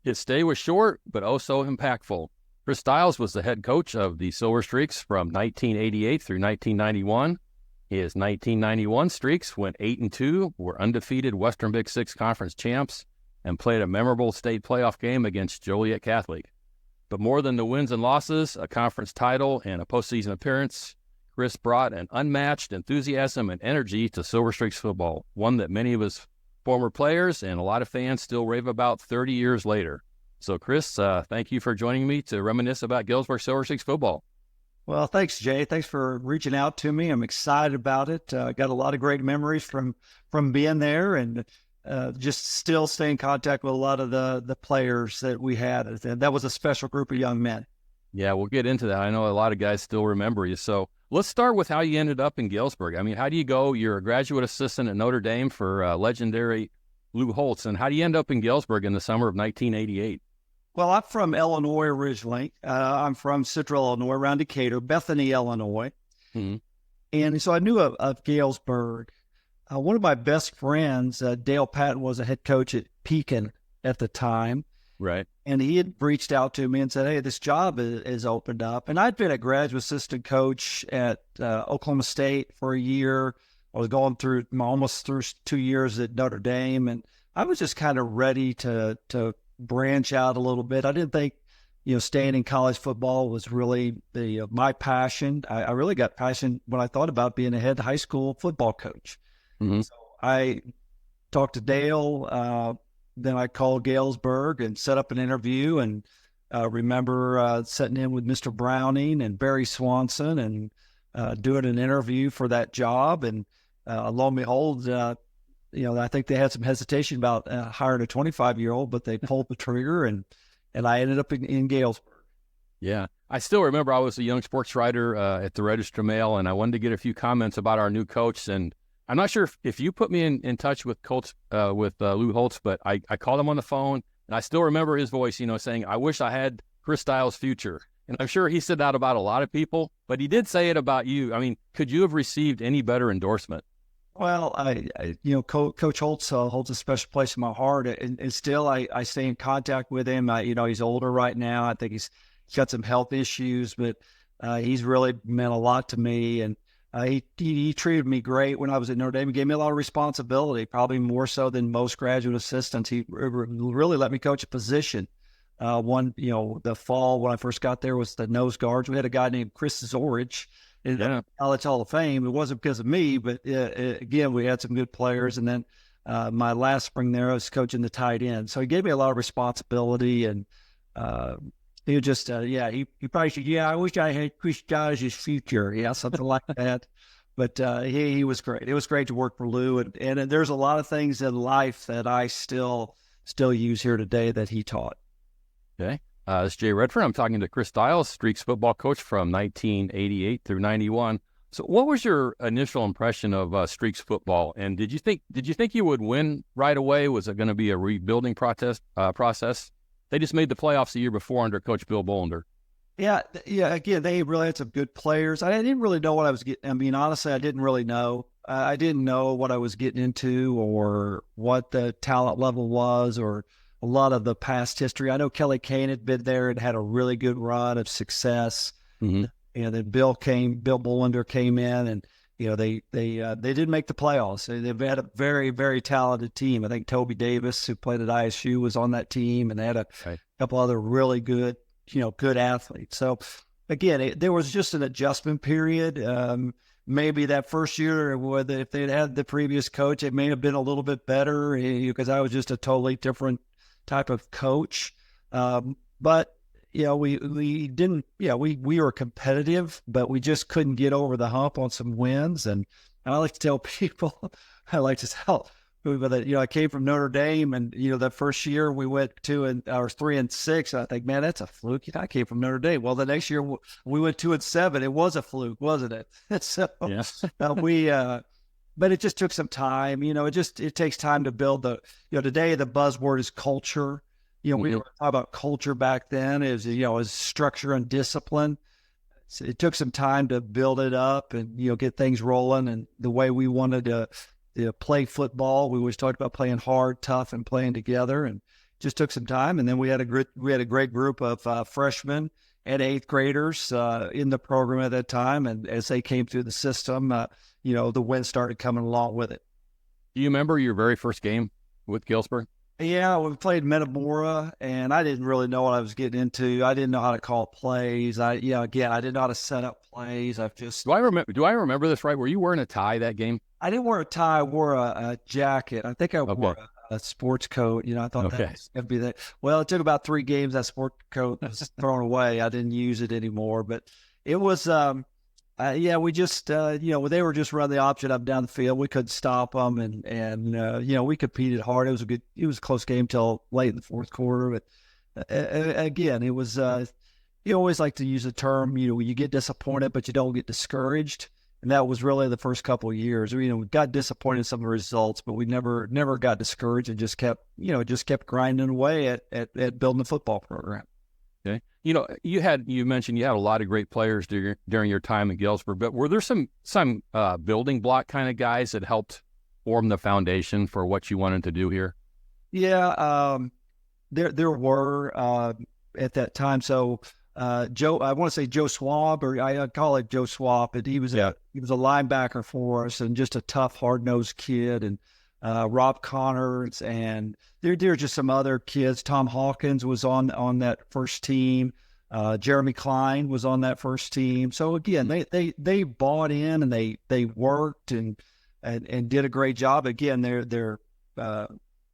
His stay was short, but oh so impactful. Chris Stiles was the head coach of the Silver Streaks from 1988 through 1991. His 1991 Streaks went 8-2, were undefeated Western Big Six Conference champs, and played a memorable state playoff game against Joliet Catholic. But more than the wins and losses, a conference title, and a postseason appearance, Chris brought an unmatched enthusiasm and energy to Silver Streaks football, one that many of his former players and a lot of fans still rave about 30 years later. So, Chris, thank you for joining me to reminisce about Galesburg Silver Streaks football. Well, thanks, Jay. Thanks for reaching out to me. I'm excited about it. Got a lot of great memories from being there, and just still stay in contact with a lot of the players that we had. And that was a special group of young men. Yeah, we'll get into that. I know a lot of guys still remember you. So let's start with how you ended up in Galesburg. I mean, how do you go? You're a graduate assistant at Notre Dame for legendary Lou Holtz. And how do you end up in Galesburg in the summer of 1988? Well, I'm from Illinois originally. I'm from Central Illinois, around Decatur, Bethany, Illinois. Mm-hmm. And so I knew of Galesburg. One of my best friends, Dale Patton, was a head coach at Pekin at the time. Right. And he had reached out to me and said, hey, this job is opened up. And I'd been a graduate assistant coach at Oklahoma State for a year. I was going through almost through 2 years at Notre Dame. And I was just kind of ready to branch out a little bit. I didn't think, staying in college football was really my passion. I really got passion when I thought about being a head high school football coach. Mm-hmm. So I talked to Dale. Then I called Galesburg and set up an interview, and remember sitting in with Mr. Browning and Barry Swanson and doing an interview for that job. And lo and behold, I think they had some hesitation about hiring a 25-year-old, but they pulled the trigger, and I ended up in Galesburg. Yeah. I still remember I was a young sports writer at the Register Mail, and I wanted to get a few comments about our new coach. And I'm not sure if you put me in touch with Lou Holtz, but I called him on the phone, and I still remember his voice, saying, I wish I had Chris Stiles' future. And I'm sure he said that about a lot of people, but he did say it about you. I mean, could you have received any better endorsement? Well, Coach Holtz holds a special place in my heart, and still I stay in contact with him. He's older right now. I think he's got some health issues, but he's really meant a lot to me. And he treated me great when I was at Notre Dame. He gave me a lot of responsibility, probably more so than most graduate assistants. He really let me coach a position. The fall when I first got there was the nose guards. We had a guy named Chris Zorich in the College Hall of Fame. It wasn't because of me, but again, we had some good players. And then my last spring there, I was coaching the tight end. So he gave me a lot of responsibility, and he was just, he probably said, I wish I had Chris Stiles' future. Yeah, something like that. But he was great. It was great to work for Lou. And there's a lot of things in life that I still use here today that he taught. Okay. This is Jay Redfern. I'm talking to Chris Stiles, Streaks football coach from 1988 through 91. So what was your initial impression of Streaks football? And did you think you would win right away? Was it going to be a rebuilding process? They just made the playoffs the year before under Coach Bill Bolender. Yeah. Again, they really had some good players. I didn't really know what I was getting. I mean, honestly, I didn't really know. I didn't know what I was getting into or what the talent level was or a lot of the past history. I know Kelly Kane had been there and had a really good run of success. Mm-hmm. And then Bill Bolender came in, and they didn't make the playoffs. They've had a very, very talented team. I think Toby Davis, who played at ISU, was on that team, and they had a couple other really good, good athletes. So again, there was just an adjustment period. Maybe that first year, if they'd had the previous coach, it may have been a little bit better because I was just a totally different type of coach. But we didn't, we were competitive, but we just couldn't get over the hump on some wins. And I like to tell people, I came from Notre Dame, and, that first year we went 3-6. I think, man, that's a fluke. I came from Notre Dame. Well, the next year we went 2-7. It was a fluke, wasn't it? So yes. But it just took some time. It takes time to build today the buzzword is culture. We were talking about culture back then as structure and discipline. So it took some time to build it up and, get things rolling. And the way we wanted to play football, we always talked about playing hard, tough, and playing together. And just took some time. And then we had a great group of freshmen and eighth graders in the program at that time. And as they came through the system, the wins started coming along with it. Do you remember your very first game with Galesburg? Yeah, we played Metamora, and I didn't really know what I was getting into. I didn't know how to call plays. I didn't know how to set up plays. Do I remember this right? Were you wearing a tie that game? I didn't wear a tie. I wore a jacket. I think I wore a sports coat. I thought that was going to be that. Well, it took about 3 games. That sport coat was thrown away. I didn't use it anymore. But it was, we just, they were just running the option up down the field. We couldn't stop them, and we competed hard. It was a close game till late in the fourth quarter. But again, it was. You always like to use the term, you get disappointed, but you don't get discouraged. And that was really the first couple of years. We got disappointed in some of the results, but we never got discouraged and just kept grinding away at building the football program. Okay. You mentioned you had a lot of great players during your time in Galesburg, but were there some building block kind of guys that helped form the foundation for what you wanted to do here? Yeah, there were at that time. So Joe, I want to say Joe Swab, or I call it Joe Swab, but he was a linebacker for us and just a tough, hard-nosed kid. And Rob Connors, and there are just some other kids. Tom Hawkins was on that first team. Jeremy Klein was on that first team. So again, they bought in and they worked and did a great job. Again, they're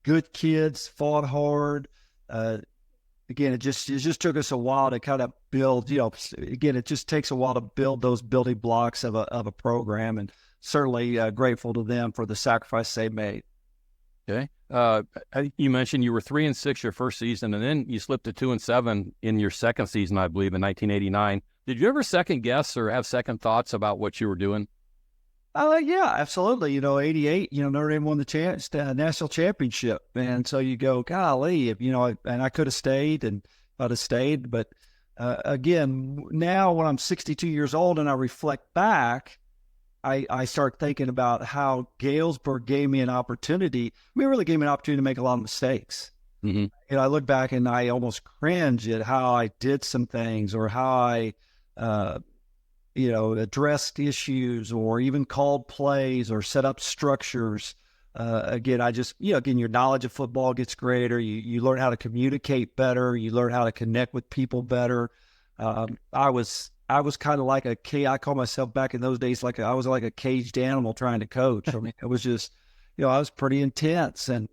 good kids, fought hard. Again, it just took us a while to kind of build. Again, it just takes a while to build those building blocks of a program, and certainly grateful to them for the sacrifice they made. Okay, you mentioned you were 3-6 your first season, and then you slipped to 2-7 in your second season, I believe, in 1989. Did you ever second guess or have second thoughts about what you were doing? Yeah, absolutely. 88, Notre Dame won the national championship. And so you go, golly, and I could have stayed, and I'd have stayed. But again, now when I'm 62 years old and I reflect back, I start thinking about how Galesburg gave me an opportunity. It really gave me an opportunity to make a lot of mistakes. Mm-hmm. I look back and I almost cringe at how I did some things, or how I, addressed issues, or even called plays, or set up structures. Again, your knowledge of football gets greater. You learn how to communicate better. You learn how to connect with people better. I was kind of like I call myself back in those days, I was like a caged animal trying to coach. I mean, it was just, I was pretty intense and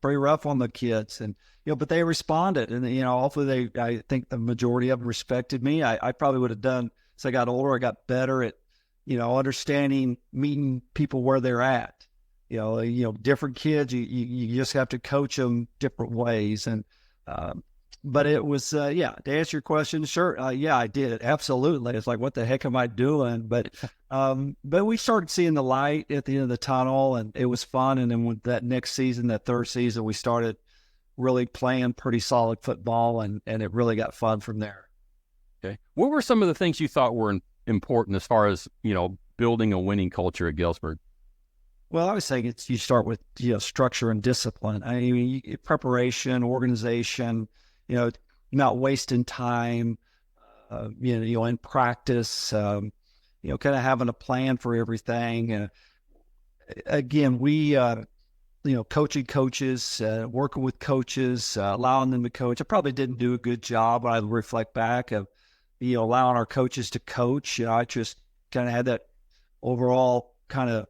pretty rough on the kids, and, but they responded, and, hopefully I think the majority of them respected me. I probably would have done, as I got older, I got better at, understanding, meeting people where they're at. Different kids, you just have to coach them different ways. And, but it was, to answer your question, sure. I did it. Absolutely. It's like, what the heck am I doing? But we started seeing the light at the end of the tunnel, and it was fun. And then with that next season, that third season, we started really playing pretty solid football, and it really got fun from there. Okay. What were some of the things you thought were important as far as, building a winning culture at Galesburg? Well, I was saying you start with, structure and discipline. I mean, preparation, organization, not wasting time, in practice, kind of having a plan for everything. Again, we, coaching coaches, working with coaches, allowing them to coach. I probably didn't do a good job when I reflect back of, allowing our coaches to coach. I just kind of had that overall kind of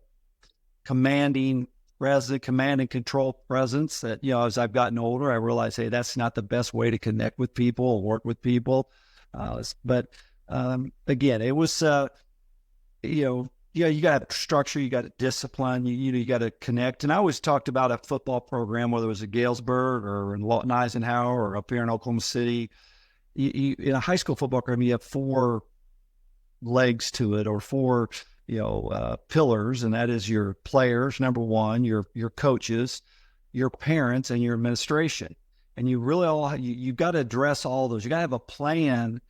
command and control presence that, as I've gotten older, I realized, hey, that's not the best way to connect with people or work with people. But again, it was, you got to have structure, you got to discipline, you got to connect. And I always talked about a football program, whether it was at Galesburg or in Lawton Eisenhower or up here in Oklahoma City. In a high school football program, you have 4 legs to it, or 4, pillars, and that is your players, number 1, your coaches, your parents, and your administration. And you really you've got to address all those. You got to have a plan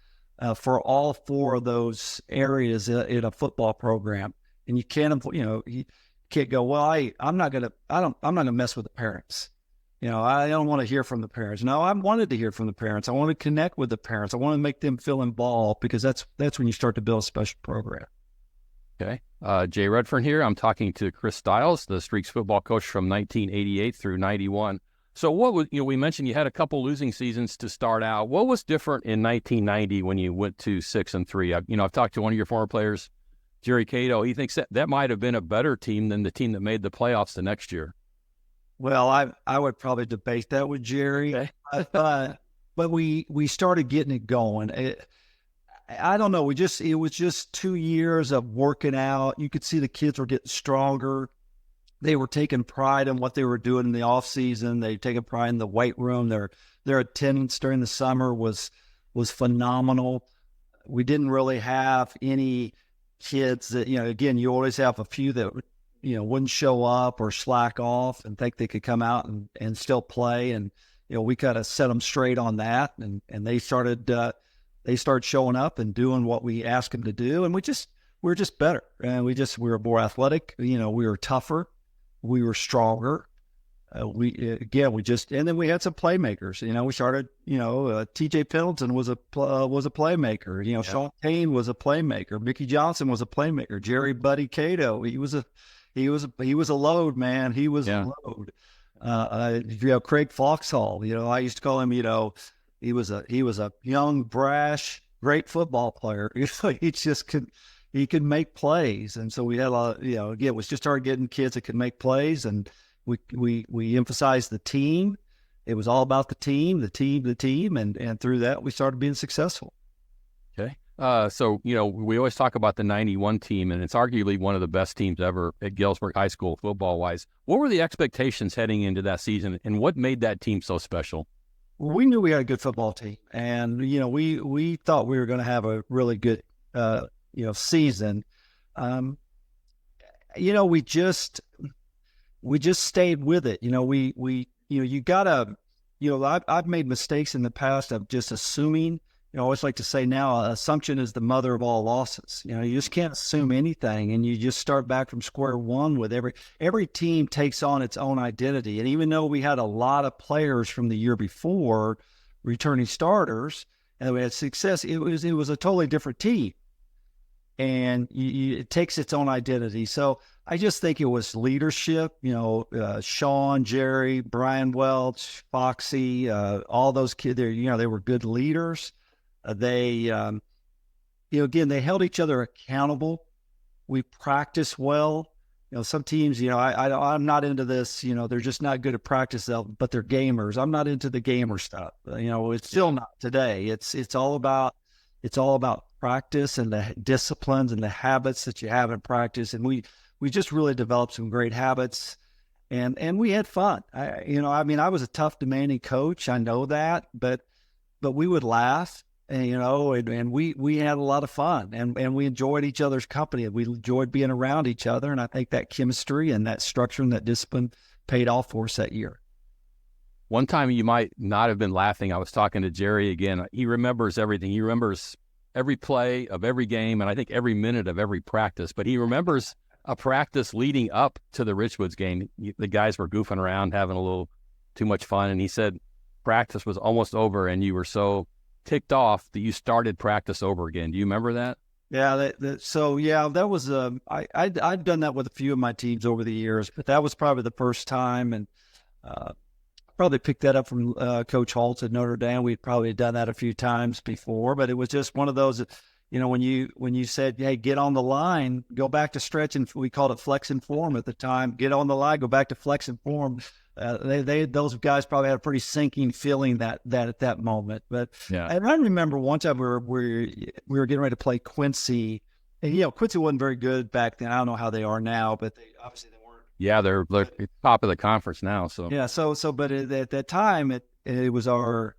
for all 4 of those areas in a football program. And you can't, you can't go, well, I'm not gonna mess with the parents. I don't want to hear from the parents. No, I wanted to hear from the parents. I want to connect with the parents. I want to make them feel involved, because that's when you start to build a special program. Okay. Jay Redfern here. I'm talking to Chris Stiles, the Streaks football coach from 1988 through 91. So what was, we mentioned you had a couple losing seasons to start out. What was different in 1990 when you went to 6-3? I've talked to one of your former players, Jerry Cato. He thinks that might have been a better team than the team that made the playoffs the next year. Well, I would probably debate that with Jerry, Okay. but we started getting it going. I don't know. It was just 2 years of working out. You could see the kids were getting stronger. They were taking pride in what they were doing in the off season. They taking pride in the weight room. Their attendance during the summer was phenomenal. We didn't really have any kids that, again, you always have a few that, wouldn't show up or slack off and think they could come out and still play. And, we kind of set them straight on that. And they started showing up and doing what we asked them to do. And we were just better. And we were more athletic. We were tougher. We were stronger. And then we had some playmakers. We started, T.J. Pendleton was a playmaker. Yeah. Sean Payne was a playmaker. Mickey Johnson was a playmaker. Jerry Buddy Cato, he was a load, man. He was a load. Craig Foxhall, I used to call him, he was a young, brash, great football player. He could make plays. And so we had a lot, again, we just started getting kids that could make plays, and we emphasized the team. It was all about the team. And through that, we started being successful. Okay. So, we always talk about the 91 team, and it's arguably one of the best teams ever at Galesburg High School football-wise. What were the expectations heading into that season, and what made that team so special? Well, we knew we had a good football team, and, we thought we were going to have a really good, season. We just stayed with it. You gotta, I've made mistakes in the past of just assuming. I always like to say now, assumption is the mother of all losses. You just can't assume anything, and you just start back from square one with every team takes on its own identity. And even though we had a lot of players from the year before, returning starters, and we had success, it was a totally different team, and it takes its own identity. So I just think it was leadership. Sean, Jerry, Brian Welch, Foxy, all those kids. They were good leaders. They held each other accountable. We practiced well. Some teams, I'm not into this. They're just not good at practice, but they're gamers. I'm not into the gamer stuff. It's still not today. It's all about practice and the disciplines and the habits that you have in practice. And we just really developed some great habits, and we had fun. I was a tough, demanding coach. I know that, but we would laugh. And we had a lot of fun, and we enjoyed each other's company. We enjoyed being around each other. And I think that chemistry and that structure and that discipline paid off for us that year. One time you might not have been laughing. I was talking to Jerry again. He remembers everything. He remembers every play of every game, and I think every minute of every practice. But he remembers a practice leading up to the Richwoods game. The guys were goofing around, having a little too much fun. And he said practice was almost over, and you were so ticked off that you started practice over again. Do you remember that? Yeah. That was, I've done that with a few of my teams over the years, but that was probably the first time. And, probably picked that up from, Coach Holtz at Notre Dame. We'd probably done that a few times before, but it was just one of those, when you said, hey, get on the line, go back to stretch, and we called it flex and form at the time, get on the line, go back to flex and form. Those guys probably had a pretty sinking feeling that at that moment. But yeah. And I remember one time we were getting ready to play Quincy, and Quincy wasn't very good back then. I don't know how they are now, but they weren't. Yeah, they're top of the conference now. So yeah, but at that time it was I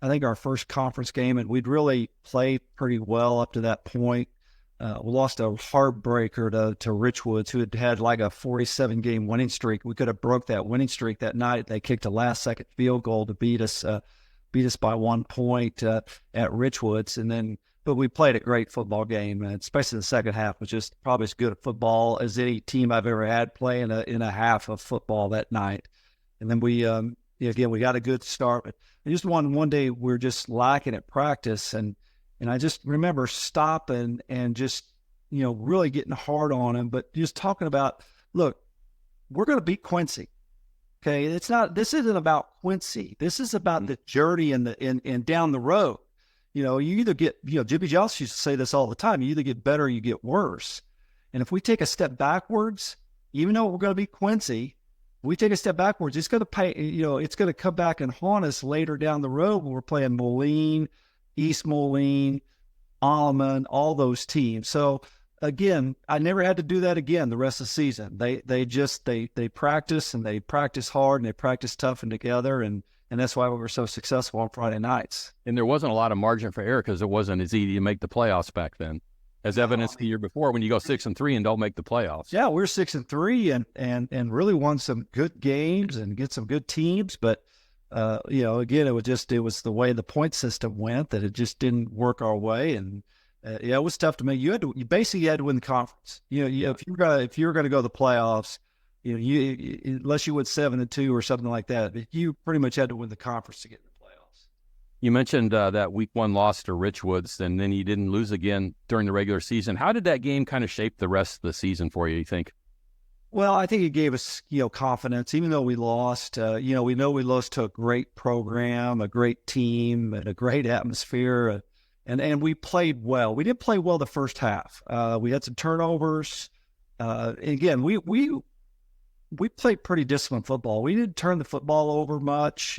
think our first conference game, and we'd really played pretty well up to that point. We lost a heartbreaker to Richwoods, who had like a 47-game winning streak. We could have broke that winning streak that night. They kicked a last-second field goal to beat us by 1 point at Richwoods, but we played a great football game, and especially the second half was just probably as good a football as any team I've ever had play in a half of football that night. And then we again, we got a good start, but just one day we're just lacking at practice. And I just remember stopping and just, really getting hard on him, but just talking about, look, we're going to beat Quincy. Okay. This isn't about Quincy. This is about the journey and down the road. You either get, Jimmy Johnson used to say this all the time. You either get better or you get worse. And if we take a step backwards, even though we're going to beat Quincy, we take a step backwards, it's going to pay, it's going to come back and haunt us later down the road when we're playing Moline, East Moline, Alleman, all those teams. So again, I never had to do that again the rest of the season. They practice, and they practice hard, and they practice tough and together. And that's why we were so successful on Friday nights. And there wasn't a lot of margin for error because it wasn't as easy to make the playoffs back then, as evidenced the year before when you go 6-3 and don't make the playoffs. Yeah, we're 6-3 and really won some good games and get some good teams. But, again, it was the way the point system went that it just didn't work our way. And, it was tough to make. You basically had to win the conference. If you were going to go to the playoffs, unless you went 7-2 or something like that, you pretty much had to win the conference to get in the playoffs. You mentioned that week 1 loss to Richwoods, and then you didn't lose again during the regular season. How did that game kind of shape the rest of the season for you think? Well, I think it gave us, confidence, even though we lost. We know we lost to a great program, a great team, and a great atmosphere. And we played well. We didn't play well the first half. We had some turnovers. Again, we played pretty disciplined football. We didn't turn the football over much.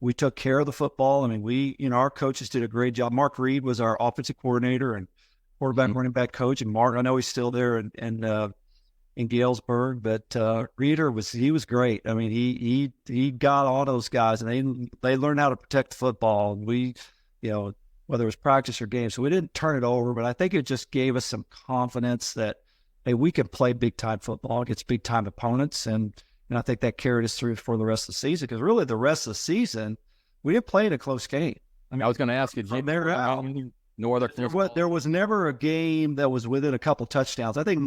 We took care of the football. I mean, our coaches did a great job. Mark Reed was our offensive coordinator and quarterback, running back coach. And Mark, I know he's still there in Galesburg, but Reeder was great. I mean, he got all those guys, and they learned how to protect the football. And we, whether it was practice or games. So we didn't turn it over, but I think it just gave us some confidence that, hey, we can play big-time football against big-time opponents, and I think that carried us through for the rest of the season, because really the rest of the season, we didn't play in a close game. I was going to ask you, no other. There was never a game that was within a couple touchdowns. I think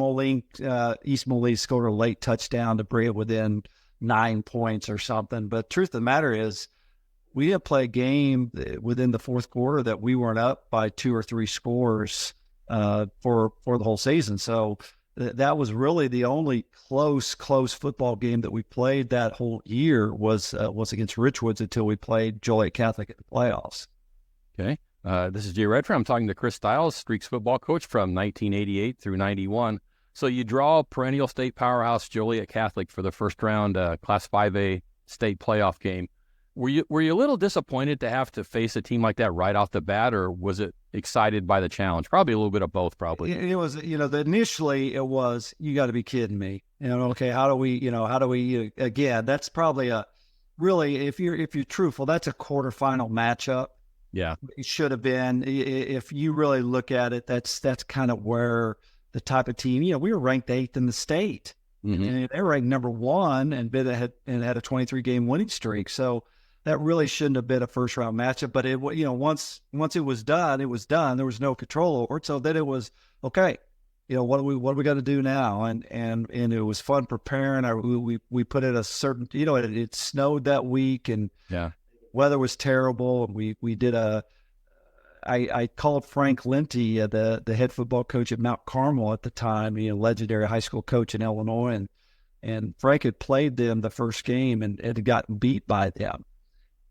East Moline scored a late touchdown to bring it within 9 points or something, but truth of the matter is, we didn't play a game within the fourth quarter that we weren't up by 2 or 3 scores for the whole season. So that was really the only close football game that we played that whole year was against Richwoods until we played Joliet Catholic at the playoffs. Okay. This is Jay Redfern. I'm talking to Chris Stiles, Streaks football coach from 1988 through 91. So you draw perennial state powerhouse Joliet Catholic for the first round Class 5A state playoff game. Were you a little disappointed to have to face a team like that right off the bat, or was it excited by the challenge? Probably a little bit of both, probably. It was, initially it was, you got to be kidding me. Okay, how do we, again, that's probably really, if you're truthful, that's a quarterfinal matchup. Yeah. It should have been. If you really look at it, that's kind of where the type of team, we were ranked 8th in the state. Mm-hmm. And they were ranked number 1 and had a 23-game winning streak. So that really shouldn't have been a first-round matchup. But once it was done, it was done. There was no control over it. So then it was okay. What do we got to do now? And it was fun preparing. We put in a certain. It snowed that week, and weather was terrible. And we did I called Frank Linty, the head football coach at Mount Carmel at the time, legendary high school coach in Illinois, and Frank had played them the first game and had gotten beat by them.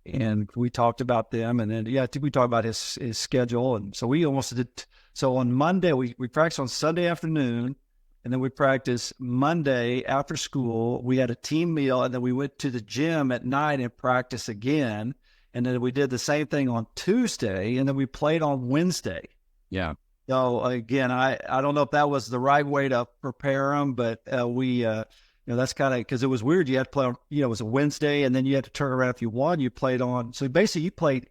And we talked about them, and then we talked about his schedule, and so we almost did. So on Monday we practiced on Sunday afternoon, and then we practiced Monday after school. We had a team meal, and then we went to the gym at night and practiced again. And then we did the same thing on Tuesday, and then we played on Wednesday. Yeah. So again, I don't know if that was the right way to prepare them, but we that's kind of, because it was weird. You had to play on, it was a Wednesday, and then you had to turn around if you won. You played on. So basically,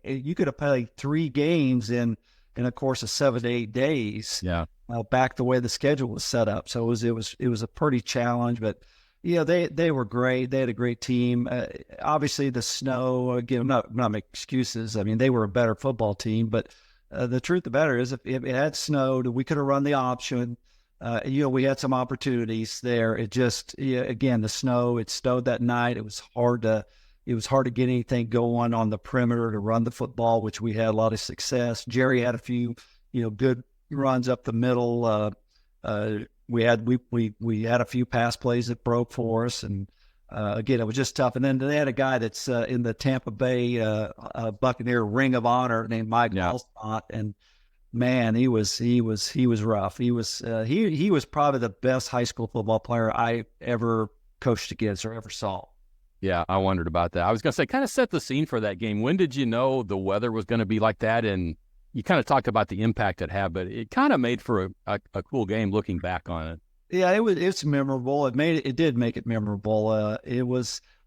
you could have played 3 games in a course of 7 to 8 days. Yeah. Back the way the schedule was set up. So it was a pretty challenge, but. They were great. They had a great team. Obviously, the snow, again, I'm not making excuses. I mean, they were a better football team, but the truth of the matter is, if it had snowed, we could have run the option. We had some opportunities there. It just, again, the snow, it snowed that night. It was hard to, it was hard to get anything going on the perimeter to run the football, which we had a lot of success. Jerry had a few, good runs up the middle. We had a few pass plays that broke for us, and again, it was just tough. And then they had a guy that's in the Tampa Bay Buccaneer Ring of Honor named Mike Alstott, and man, he was rough. He was probably the best high school football player I ever coached against or ever saw. Yeah, I wondered about that. I was going to say, kind of set the scene for that game. When did you know the weather was going to be like that? And you kind of talked about the impact it had, but it kind of made for a cool game looking back on it. Yeah, it's memorable. It did make it memorable.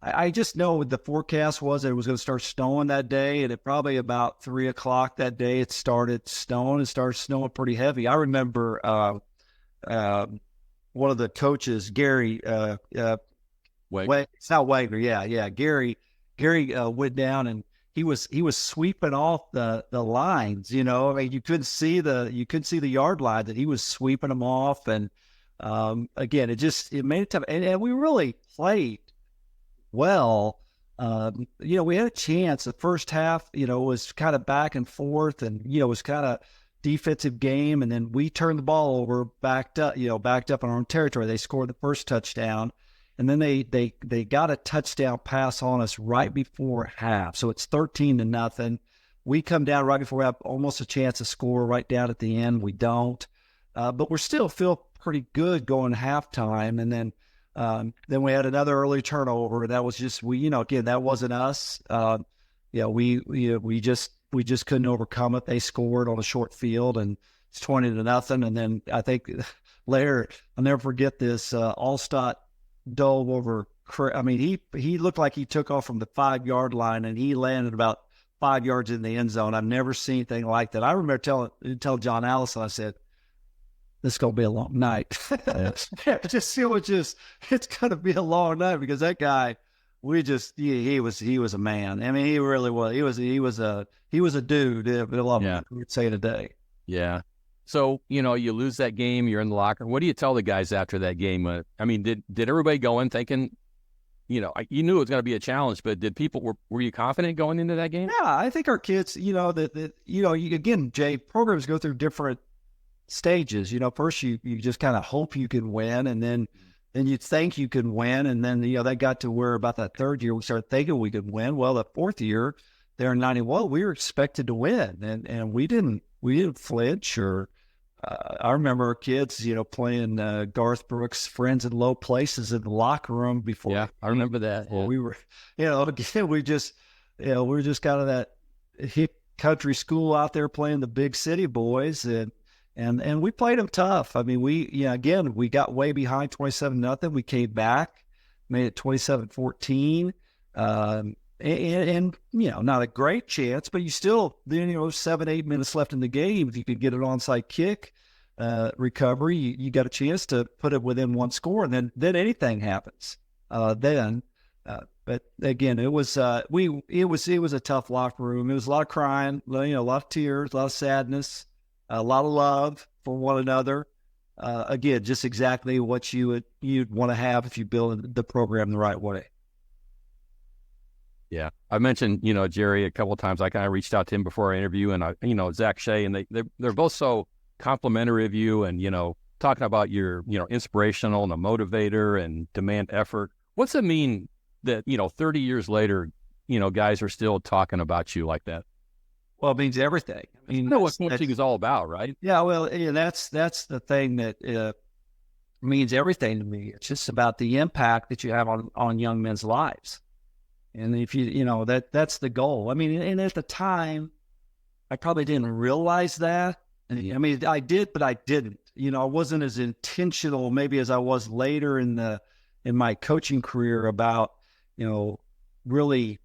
I just know what the forecast was that it was going to start snowing that day, and at probably about 3:00 that day, it started snowing. It started snowing pretty heavy. I remember one of the coaches, Gary, it's not Wagner. Yeah. Gary went down and he was sweeping off the lines. I mean, you couldn't see the yard line that he was sweeping them off. And again, it made it tough. And we really played well. We had a chance. The first half, was kind of back and forth, and it was kind of defensive game. And then we turned the ball over, backed up in our own territory. They scored the first touchdown. And then they got a touchdown pass on us right before half. So it's 13-0. We come down right before we have almost a chance to score right down at the end. We don't. But we still feel pretty good going halftime. And then we had another early turnover. That was just, again, that wasn't us. We just couldn't overcome it. They scored on a short field, and it's 20-0. And then I think later, I'll never forget this, Alstott dove over. I mean, he looked like he took off from the 5-yard line, and he landed about 5 yards in the end zone. I've never seen anything like that. I remember telling John Allison, I said, "This is gonna be a long night." It's gonna be a long night because that guy, he was a man. I mean, he really was. He was a dude. We'd say today. Yeah. So, you lose that game, you're in the locker room. What do you tell the guys after that game? I mean, did everybody go in thinking, you knew it was going to be a challenge, but were you confident going into that game? Yeah, I think our kids, again, Jay, programs go through different stages. First you just kind of hope you can win, and then you think you can win. And then, that got to where about that third year, we started thinking we could win. Well, the fourth year there in 91, we were expected to win, and we didn't flinch. Or I remember our kids, playing Garth Brooks' Friends in Low Places in the locker room before. Yeah, I remember that. Yeah. We were, again, we were just kind of that hip country school out there playing the big city boys, and we played them tough. I mean, we got way behind 27-0. We came back, made it 27-14. And not a great chance, but you still, 7-8 minutes left in the game. If you could get an onside kick recovery, you got a chance to put it within one score, and then anything happens. But again, it was a tough locker room. It was a lot of crying, a lot of tears, a lot of sadness, a lot of love for one another. Again, just exactly what you'd want to have if you build the program the right way. Yeah. I mentioned, Jerry a couple of times. I kind of reached out to him before our interview, and Zach Shea, and they're both so complimentary of you, and, talking about your, inspirational and a motivator and demand effort. What's it mean that, 30 years later, guys are still talking about you like that? Well, it means everything. I mean, what coaching is all about, right? Yeah. Well, that's the thing that means everything to me. It's just about the impact that you have on young men's lives. And if that's the goal. I mean, and at the time, I probably didn't realize that. I mean, I did, but I didn't. I wasn't as intentional maybe as I was later in my coaching career about, really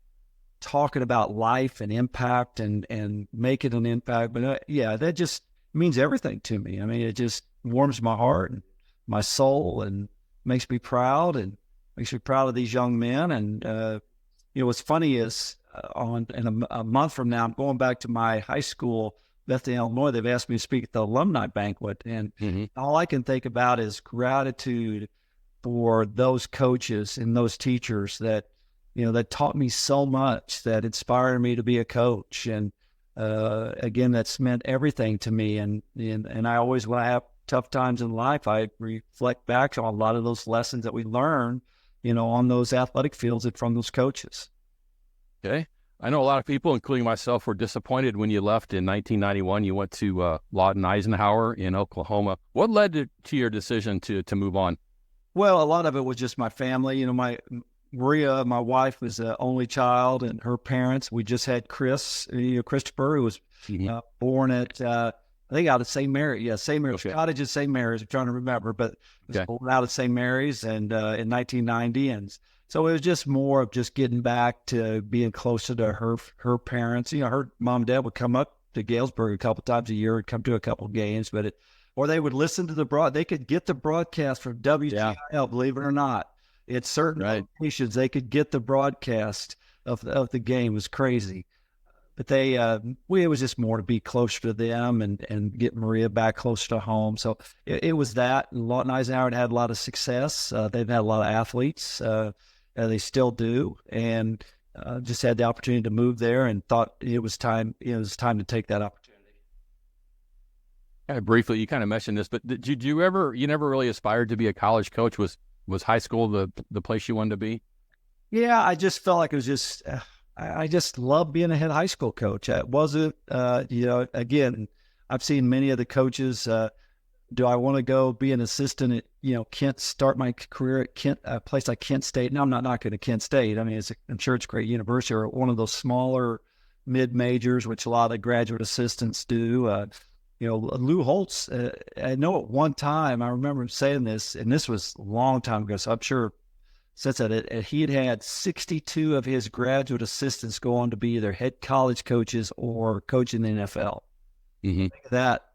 talking about life and impact and making an impact. But that just means everything to me. I mean, it just warms my heart and my soul and makes me proud of these young men. And, what's funny is in a month from now, I'm going back to my high school, Bethany, Illinois. They've asked me to speak at the alumni banquet. And all I can think about is gratitude for those coaches and those teachers that, that taught me so much, that inspired me to be a coach. And again, that's meant everything to me. And I always, when I have tough times in life, I reflect back on a lot of those lessons that we learned, on those athletic fields and from those coaches. Okay. I know a lot of people, including myself, were disappointed when you left in 1991. You went to Lawton Eisenhower in Oklahoma. What led to your decision to move on? Well, a lot of it was just my family. Maria, my wife, was the only child, and her parents. We just had Christopher, who was born at, I think, out of St. Mary's. Yeah, St. Mary's. Okay. Cottage at St. Mary's. I'm trying to remember, but it was born out of St. Mary's and in 1990. And so it was just more of just getting back to being closer to her parents. Her mom and dad would come up to Galesburg a couple times a year and come to a couple games, or they would listen to they could get the broadcast from WGIL, believe it or not. At certain locations, they could get the broadcast of the game. It was crazy. But it was just more to be closer to them and get Maria back closer to home. So it was that. And Lawton Eisenhower had a lot of success. They've had a lot of athletes. They still do. And just had the opportunity to move there and thought it was time to take that opportunity. Briefly, you kind of mentioned this, but did you never really aspired to be a college coach? Was high school the place you wanted to be? Yeah, I just felt like it was just, I just loved being a head high school coach. It wasn't, again, I've seen many of the coaches. Do I want to go be an assistant at, Kent, start my career at Kent, a place like Kent State? No, I'm not knocking at Kent State. I mean, I'm sure it's a great university, or one of those smaller mid-majors, which a lot of graduate assistants do. Lou Holtz, I know at one time, I remember him saying this, and this was a long time ago, so I'm sure since that he had 62 of his graduate assistants go on to be either head college coaches or coach in the NFL. Mm-hmm.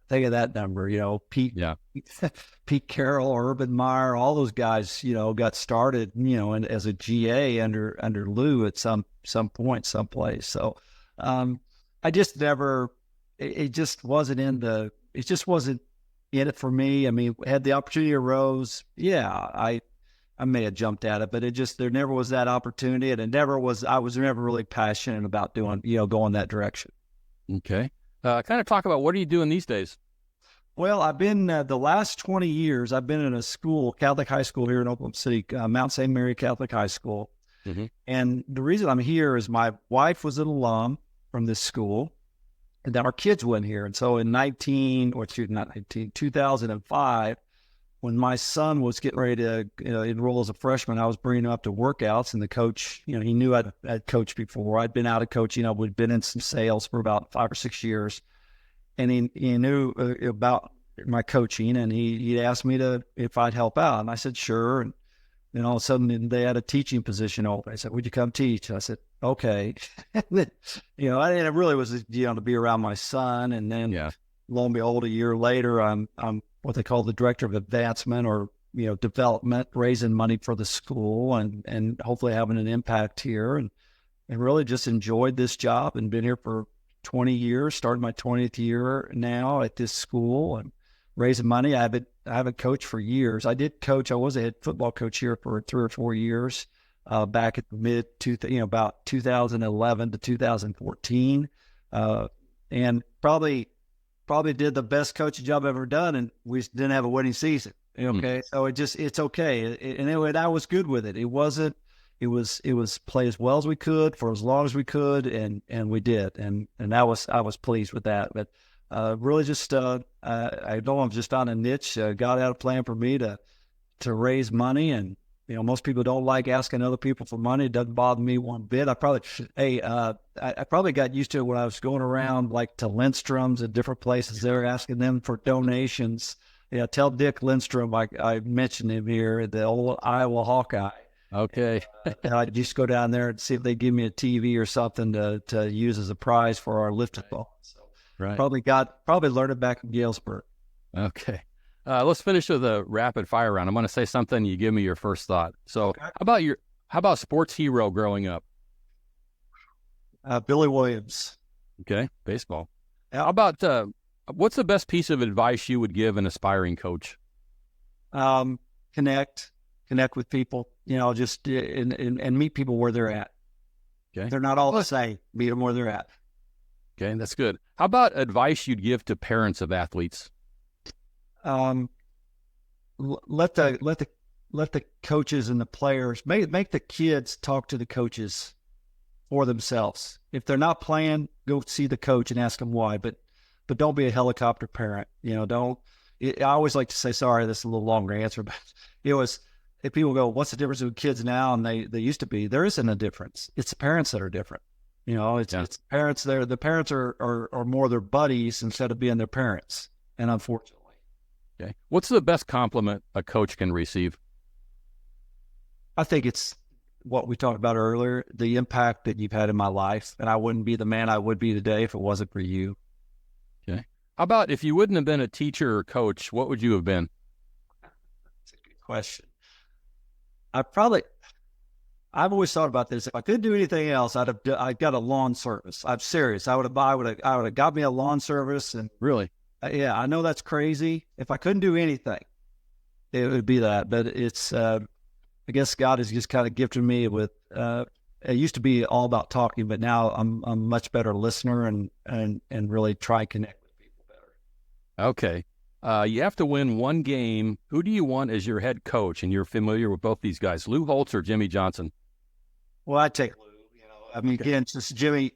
Think of that number, Pete Carroll, Urban Meyer, all those guys, got started, and as a GA under Lou at some point, someplace. So I just never, it just wasn't in it for me. I mean, had the opportunity arose, I may have jumped at it, but there never was that opportunity, and I was never really passionate about doing, going that direction. Okay. Kind of talk about, what are you doing these days? Well, I've been, the last 20 years, I've been in a school, Catholic high school here in Oklahoma City, Mount St. Mary Catholic High School. Mm-hmm. And the reason I'm here is my wife was an alum from this school, and then our kids went here. And so in 2005, when my son was getting ready to enroll as a freshman, I was bringing him up to workouts, and the coach, he knew I'd coached before. I'd been out of coaching. We'd been in some sales for about 5 or 6 years, and he knew about my coaching, and he asked me if I'd help out, and I said sure. And then all of a sudden they had a teaching position open. I said, "Would you come teach?" I said, "Okay." And then, it really was to be around my son, and then lo and behold, a year later, I'm what they call the director of advancement, or development, raising money for the school and hopefully having an impact here, and really just enjoyed this job and been here for 20 years, started my 20th year now at this school and raising money. I haven't coached for years. I did coach. I was a head football coach here for 3 or 4 years, back at the about 2011 to 2014, and probably did the best coaching job I've ever done, and we didn't have a winning season. Okay. So it's okay. And I was good with it. It was play as well as we could for as long as we could. And we did. And I was pleased with that, but, really just, I know I'm just on a niche. God had a plan for me to raise money. And, most people don't like asking other people for money. It doesn't bother me one bit. I probably got used to it when I was going around like to Lindstrom's and different places. They were asking them for donations. Tell Dick Lindstrom I mentioned him here, the old Iowa Hawkeye. Okay. And I'd just go down there and see if they give me a TV or something to use as a prize for our lifted ball. So probably learned it back in Galesburg. Okay. Let's finish with a rapid fire round. I'm going to say something. You give me your first thought. So okay. How about sports hero growing up? Billy Williams. Okay. Baseball. How about, what's the best piece of advice you would give an aspiring coach? Connect with people, just and meet people where they're at. Okay. They're not all the same. Meet them where they're at. Okay, that's good. How about advice you'd give to parents of athletes? Let the coaches and the players make the kids talk to the coaches for themselves. If they're not playing, go see the coach and ask them why. But don't be a helicopter parent. Don't. I always like to say, sorry, this is a little longer answer, but it was. If people go, what's the difference with kids now and they used to be? There isn't a difference. It's the parents that are different. It's parents. The parents are more their buddies instead of being their parents. And unfortunately. Okay. What's the best compliment a coach can receive? I think it's what we talked about earlier, the impact that you've had in my life. And I wouldn't be the man I would be today if it wasn't for you. Okay. How about if you wouldn't have been a teacher or coach, what would you have been? That's a good question. I've always thought about this. If I couldn't do anything else, I'd got a lawn service. I'm serious. I would have got me a lawn service. And really, yeah, I know that's crazy. If I couldn't do anything, it would be that. But it's, I guess God has just kind of gifted me with. It used to be all about talking, but now I'm a much better listener and really try and connect with people better. Okay. You have to win one game. Who do you want as your head coach? And you're familiar with both these guys, Lou Holtz or Jimmy Johnson? Well, I take Lou. Again, just Jimmy.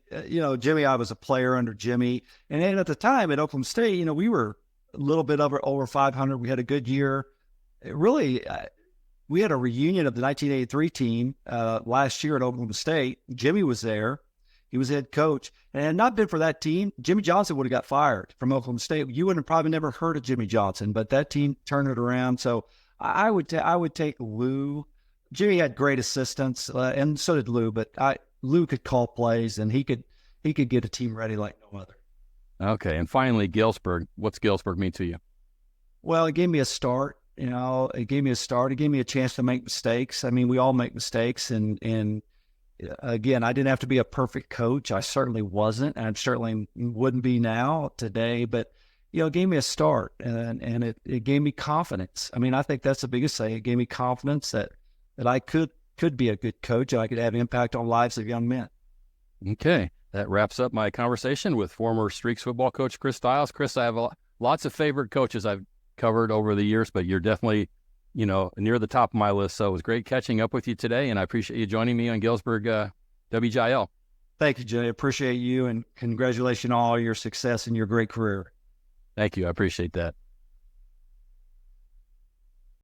Jimmy. I was a player under Jimmy, and then at the time at Oklahoma State, we were a little bit over 500. We had a good year. We had a reunion of the 1983 team last year at Oklahoma State. Jimmy was there. He was head coach. And had it not been for that team, Jimmy Johnson would have got fired from Oklahoma State. You would have probably never heard of Jimmy Johnson, but that team turned it around. So I would take Lou. Jimmy had great assistants, and so did Lou. But Lou could call plays, and he could get a team ready like no other. Okay, and finally, Galesburg. What's Galesburg mean to you? Well, it gave me a start. It gave me a start. It gave me a chance to make mistakes. I mean, we all make mistakes, and again, I didn't have to be a perfect coach. I certainly wasn't, and I certainly wouldn't be now today. But it gave me a start, and it gave me confidence. I mean, I think that's the biggest thing. It gave me confidence that I could be a good coach, and I could have impact on lives of young men. Okay, that wraps up my conversation with former Streaks football coach Chris Stiles. Chris, I have lots of favorite coaches I've covered over the years, but you're definitely near the top of my list. So it was great catching up with you today, and I appreciate you joining me on Galesburg WGIL. Thank you, Jay. Appreciate you, and congratulations on all your success and your great career. Thank you. I appreciate that.